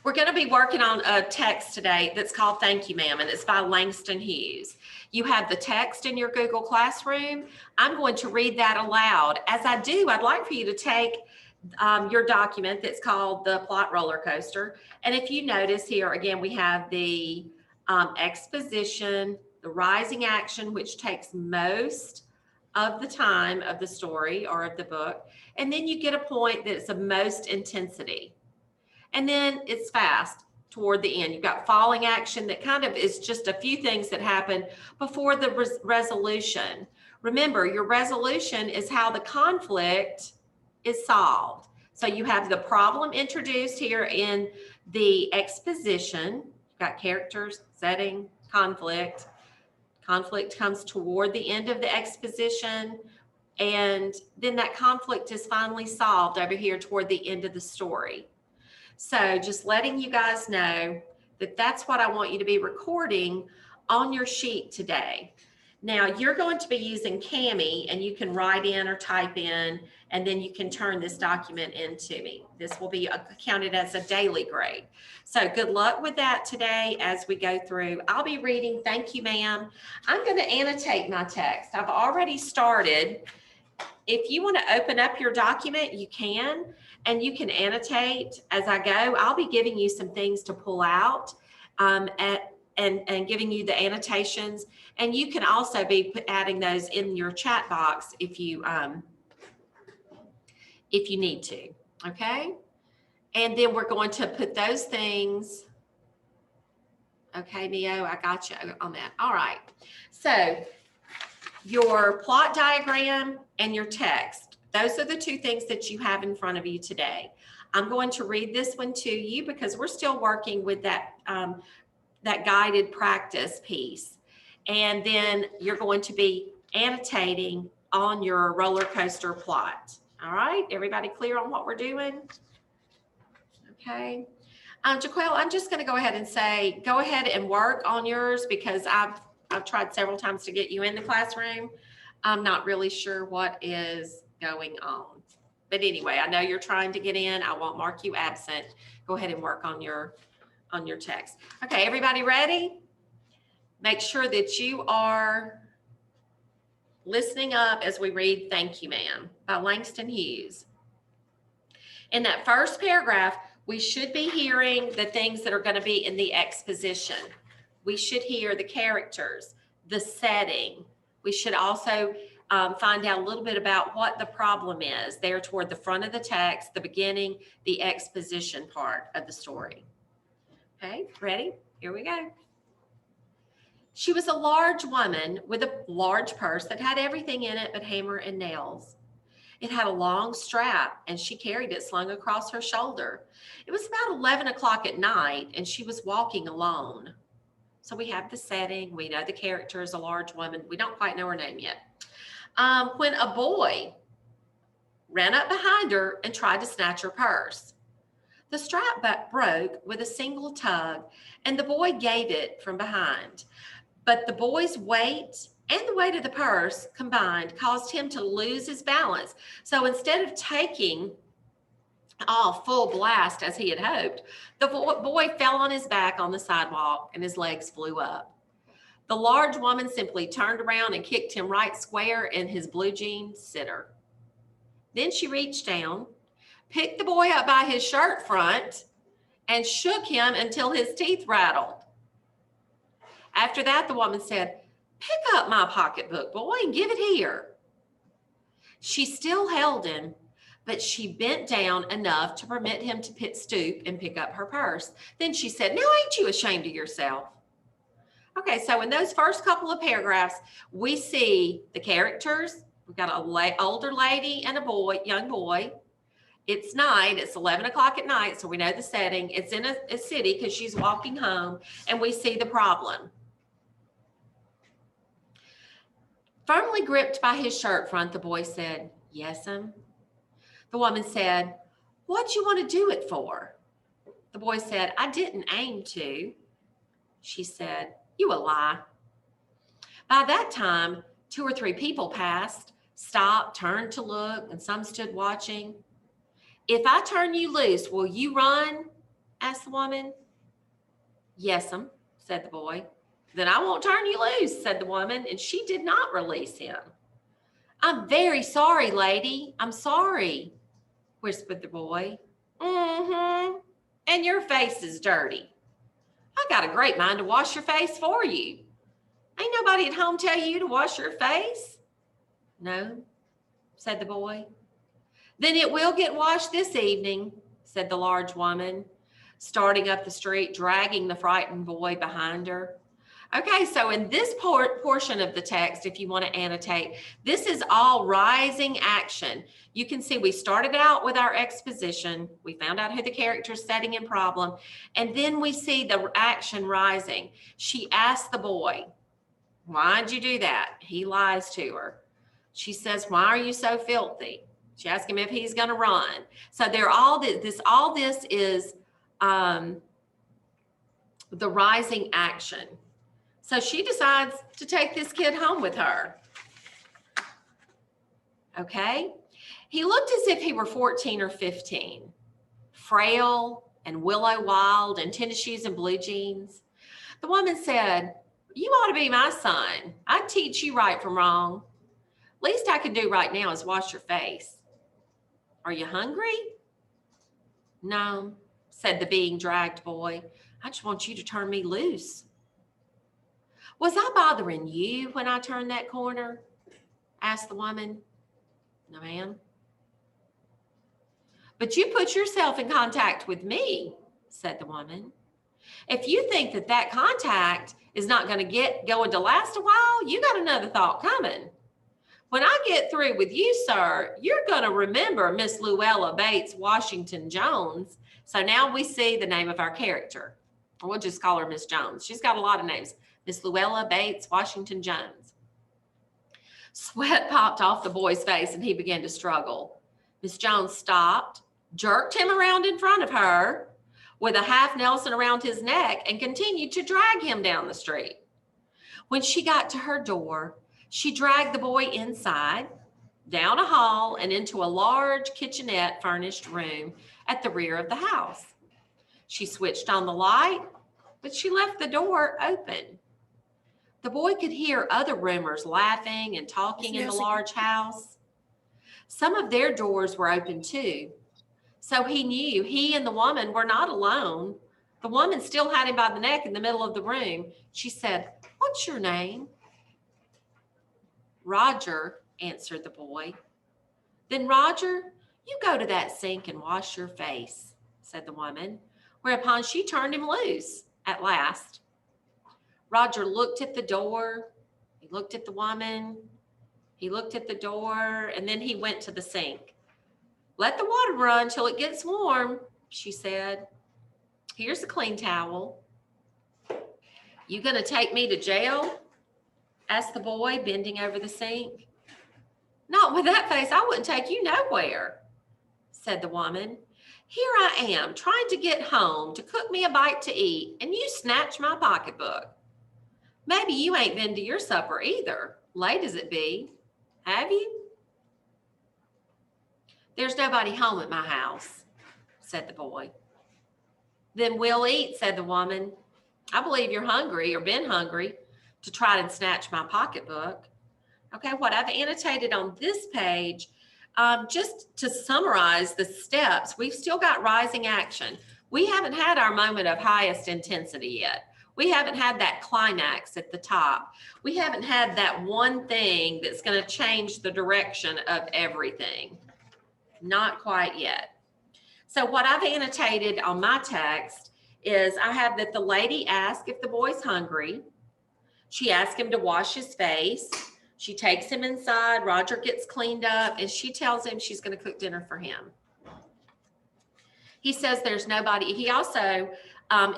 We're going to be working on a text today that's called Thank You, Ma'am, and it's by Langston Hughes. You have the text in your Google Classroom. I'm going to read that aloud. As I do, I'd like for you to take your document that's called the plot roller coaster. And if you notice here, again, we have the exposition, the rising action, which takes most of the time of the story or of the book. And then you get a point that's of most intensity. And then it's fast toward the end. You've got falling action that kind of is just a few things that happen before the resolution. Remember, your resolution is how the conflict is solved. So you have the problem introduced here in the exposition. You've got characters, setting, conflict. Conflict comes toward the end of the exposition, and then that conflict is finally solved over here toward the end of the story. So just letting you guys know that that's what I want you to be recording on your sheet today. Now you're going to be using Cami, and you can write in or type in, and then you can turn this document into me. This will be counted as a daily grade. So good luck with that today as we go through. I'll be reading Thank You, Ma'am. I'm going to annotate my text. I've already started. If you want to open up your document, you can, and you can annotate as I go. I'll be giving you some things to pull out and giving you the annotations, and you can also be adding those in your chat box if you need to, okay? And then we're going to put those things, okay, Neo, I got you on that. All right, so your plot diagram and your text, those are the two things that you have in front of you today. I'm going to read this one to you because we're still working with that, that guided practice piece. And then you're going to be annotating on your roller coaster plot. All right, everybody clear on what we're doing? Okay. Jaquel, I'm just going to go ahead and say, go ahead and work on yours because I've tried several times to get you in the classroom. I'm not really sure what is going on. But anyway, I know you're trying to get in. I won't mark you absent. Go ahead and work on your text. Okay, everybody ready? Make sure that you are listening up as we read Thank You, Ma'am by Langston Hughes. In that first paragraph, we should be hearing the things that are going to be in the exposition. We should hear the characters, the setting. We should also find out a little bit about what the problem is there toward the front of the text, the beginning, the exposition part of the story. Okay, ready? Here we go. She was a large woman with a large purse that had everything in it but hammer and nails. It had a long strap, and she carried it slung across her shoulder. It was about 11 o'clock at night, and she was walking alone. So we have the setting. We know the character is a large woman. We don't quite know her name yet. When a boy ran up behind her and tried to snatch her purse. The strap broke with a single tug, and the boy gave it from behind. But the boy's weight and the weight of the purse combined caused him to lose his balance. So instead of taking off full blast as he had hoped, the boy fell on his back on the sidewalk and his legs flew up. The large woman simply turned around and kicked him right square in his blue jean sitter. Then she reached down, picked the boy up by his shirt front, and shook him until his teeth rattled. After that, the woman said, "Pick up my pocketbook, boy, and give it here." She still held him, but she bent down enough to permit him to stoop and pick up her purse. Then she said, "Now ain't you ashamed of yourself?" Okay, so in those first couple of paragraphs, we see the characters. We've got an older lady and a boy, young boy. It's night, it's 11 o'clock at night, so we know the setting. It's in a city because she's walking home, and we see the problem. Firmly gripped by his shirt front, the boy said, "Yes'm." The woman said, "What'd you want to do it for?" The boy said, "I didn't aim to." She said, "You a lie." By that time, 2 or 3 people passed, stopped, turned to look, and some stood watching. "If I turn you loose, will you run?" asked asked the woman. Yes'm, said the boy. Then I won't turn you loose, said the woman, and she did not release him. I'm very sorry, lady. I'm sorry, whispered the boy. Mm-hmm. And your face is dirty. I got a great mind to wash your face for you. Ain't nobody at home tell you to wash your face? No, said the boy. Then it will get washed this evening, said the large woman, starting up the street, dragging the frightened boy behind her. Okay, so in this portion of the text, if you want to annotate, this is all rising action. You can see we started out with our exposition. We found out who the character's setting in problem. And then we see the action rising. She asked the boy, why'd you do that? He lies to her. She says, why are you so filthy? She asked him if he's going to run. So they're all this is the rising action. So she decides to take this kid home with her. Okay? He looked as if he were 14 or 15, frail and willow wild and tennis shoes and blue jeans. The woman said, you ought to be my son. I'd teach you right from wrong. Least I can do right now is wash your face. Are you hungry? No, said the being dragged boy. I just want you to turn me loose. Was I bothering you when I turned that corner? Asked the woman. No, ma'am. But you put yourself in contact with me, said the woman. If you think that contact is not going to going to last a while, you got another thought coming. When I get through with you, sir, you're going to remember Miss Luella Bates Washington Jones. So now we see the name of our character. We'll just call her Miss Jones. She's got a lot of names. Miss Luella Bates Washington Jones. Sweat popped off the boy's face and he began to struggle. Miss Jones stopped, jerked him around in front of her with a half Nelson around his neck and continued to drag him down the street. When she got to her door, she dragged the boy inside, down a hall, and into a large kitchenette furnished room at the rear of the house. She switched on the light, but she left the door open. The boy could hear other roomers laughing and talking in the large house. Some of their doors were open too, so he knew he and the woman were not alone. The woman still had him by the neck in the middle of the room. She said, "What's your name?" "Roger," answered the boy. "Then, Roger, you go to that sink and wash your face," said the woman, whereupon she turned him loose at last. Roger looked at the door, he looked at the woman, he looked at the door, and then he went to the sink. "Let the water run till it gets warm," she said. "Here's a clean towel." "You gonna take me to jail?" asked the boy, bending over the sink. "Not with that face, I wouldn't take you nowhere," said the woman. "Here I am, trying to get home to cook me a bite to eat, and you snatch my pocketbook. Maybe you ain't been to your supper either, late as it be. Have you?" "There's nobody home at my house," said the boy. "Then we'll eat," said the woman. "I believe you're hungry or been hungry to try and snatch my pocketbook." Okay, what I've annotated on this page, just to summarize the steps, we've still got rising action. We haven't had our moment of highest intensity yet. We haven't had that climax at the top. We haven't had that one thing that's going to change the direction of everything. Not quite yet. So what I've annotated on my text is I have that the lady asked if the boy's hungry. She asked him to wash his face. She takes him inside. Roger gets cleaned up, and she tells him she's going to cook dinner for him. He says there's nobody. He also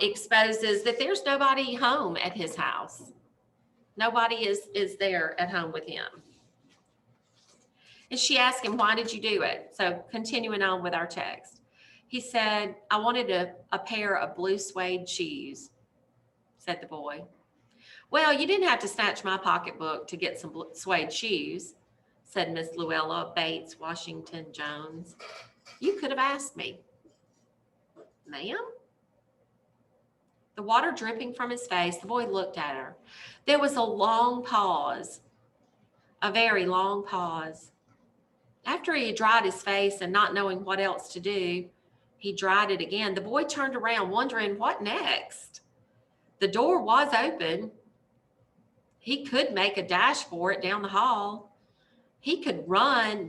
exposes that there's nobody home at his house. Nobody is there at home with him. And she asked him, "Why did you do it?" So continuing on with our text. He said, "I wanted a pair of blue suede shoes," said the boy. "Well, you didn't have to snatch my pocketbook to get some suede shoes," said Miss Luella Bates Washington Jones. "You could have asked me." "Ma'am?" the water dripping from his face. The boy looked at her. There was a long pause, a very long pause. After he had dried his face and not knowing what else to do, he dried it again. The boy turned around, wondering what next. The door was open. He could make a dash for it down the hall. He could run.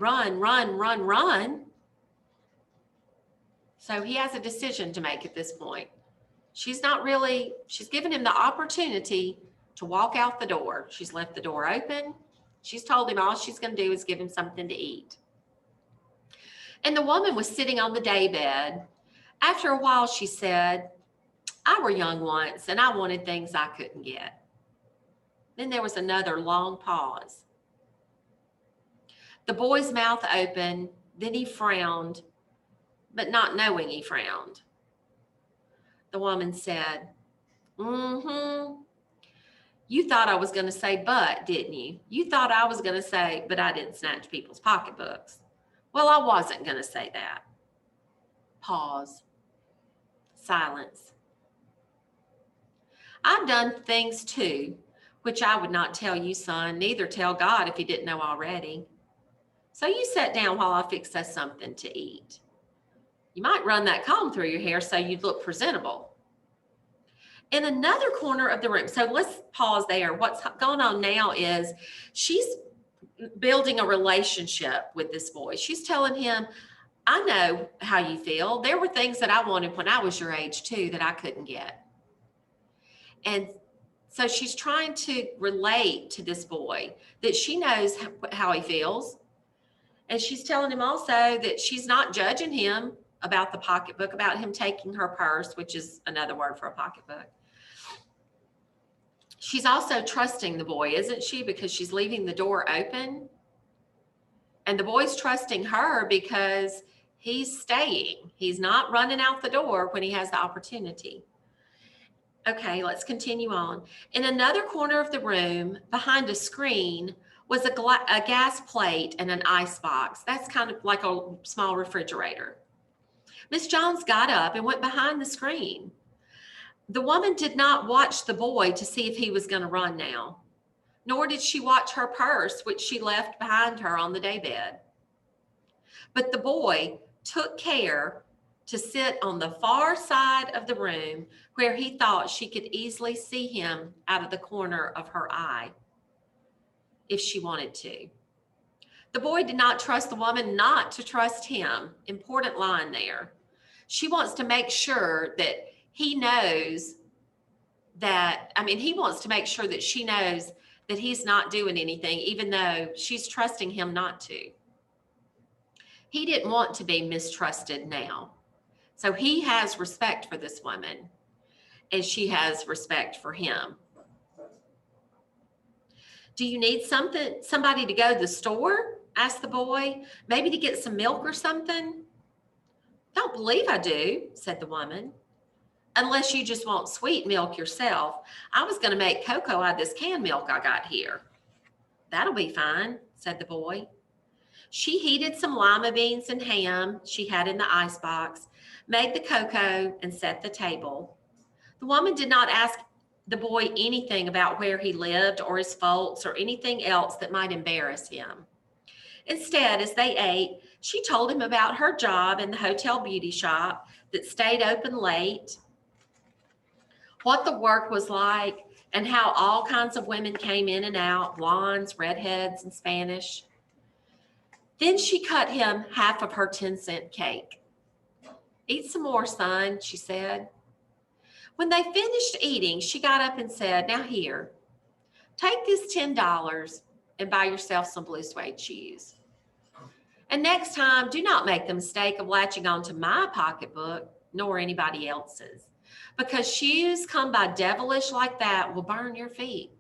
So he has a decision to make at this point. She's given him the opportunity to walk out the door. She's left the door open. She's told him all she's going to do is give him something to eat. And the woman was sitting on the daybed. After a while, she said, I were young once and I wanted things I couldn't get. Then there was another long pause. The boy's mouth opened, then he frowned, but not knowing he frowned. The woman said, You thought I was going to say but, didn't you? You thought I was going to say, but I didn't snatch people's pocketbooks. Well, I wasn't going to say that. Pause. Silence. I've done things too, which I would not tell you, son, neither tell God if he didn't know already. So you sit down while I fix us something to eat. You might run that comb through your hair so you'd look presentable. In another corner of the room, so let's pause there. What's going on now is she's building a relationship with this boy. She's telling him, I know how you feel. There were things that I wanted when I was your age too that I couldn't get. And so she's trying to relate to this boy, that she knows how he feels. And she's telling him also that she's not judging him about the pocketbook, about him taking her purse, which is another word for a pocketbook. She's also trusting the boy, isn't she? Because she's leaving the door open. And the boy's trusting her because he's staying. He's not running out the door when he has the opportunity. Okay, let's continue on. In another corner of the room, behind a screen, was a gas plate and an ice box. That's kind of like a small refrigerator. Miss Jones got up and went behind the screen. The woman did not watch the boy to see if he was going to run now, nor did she watch her purse, which she left behind her on the daybed. But the boy took care to sit on the far side of the room where he thought she could easily see him out of the corner of her eye if she wanted to. The boy did not trust the woman not to trust him. Important line there. She wants to make sure that he knows that, he wants to make sure that she knows that he's not doing anything, even though she's trusting him not to. He didn't want to be mistrusted now. So he has respect for this woman, and she has respect for him. Do you need somebody to go to the store? Asked the boy. Maybe to get some milk or something? Don't believe I do, said the woman. Unless you just want sweet milk yourself. I was going to make cocoa out of this canned milk I got here. That'll be fine, said the boy. She heated some lima beans and ham she had in the icebox, made the cocoa, and set the table. The woman did not ask the boy anything about where he lived or his faults or anything else that might embarrass him. Instead, as they ate, she told him about her job in the hotel beauty shop that stayed open late, what the work was like, and how all kinds of women came in and out, blondes, redheads, and Spanish. Then she cut him half of her 10-cent cake. Eat some more, son, she said. When they finished eating, she got up and said, now here, take this $10 and buy yourself some blue suede shoes. And next time, do not make the mistake of latching onto my pocketbook, nor anybody else's, because shoes come by devilish like that will burn your feet.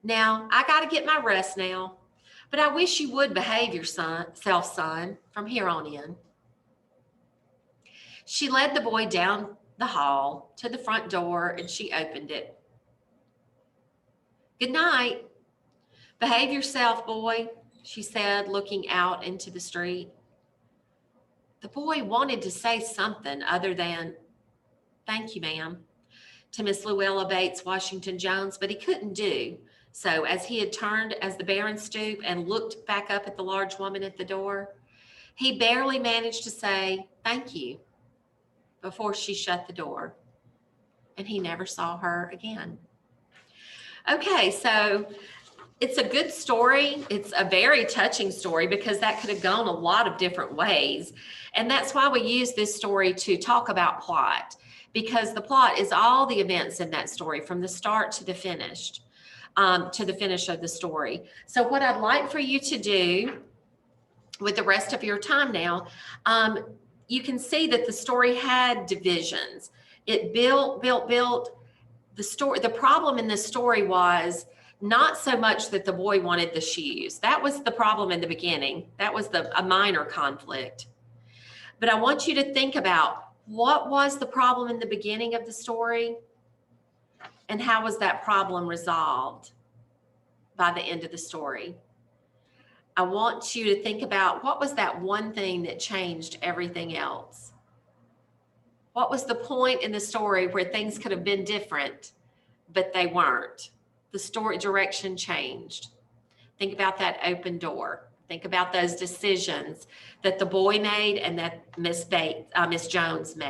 Now, I got to get my rest now, but I wish you would behave yourself, son, from here on in. She led the boy down the hall to the front door, and she opened it. Good night. Behave yourself, boy, she said, looking out into the street. The boy wanted to say something other than, Thank you, ma'am, to Miss Luella Bates Washington Jones, but he couldn't do. So as he had turned as the Baron stooped and looked back up at the large woman at the door, he barely managed to say, "Thank you," before she shut the door. And he never saw her again. Okay, so it's a good story. It's a very touching story because that could have gone a lot of different ways. And that's why we use this story to talk about plot, because the plot is all the events in that story from the start to the finish of the story. So what I'd like for you to do with the rest of your time now, you can see that the story had divisions. It built. The problem in the story was not so much that the boy wanted the shoes. That was the problem in the beginning. That was a minor conflict. But I want you to think about what was the problem in the beginning of the story and how was that problem resolved by the end of the story. I want you to think about what was that one thing that changed everything else. What was the point in the story where things could have been different, but they weren't? The story direction changed. Think about that open door. Think about those decisions that the boy made and that Miss Jones made.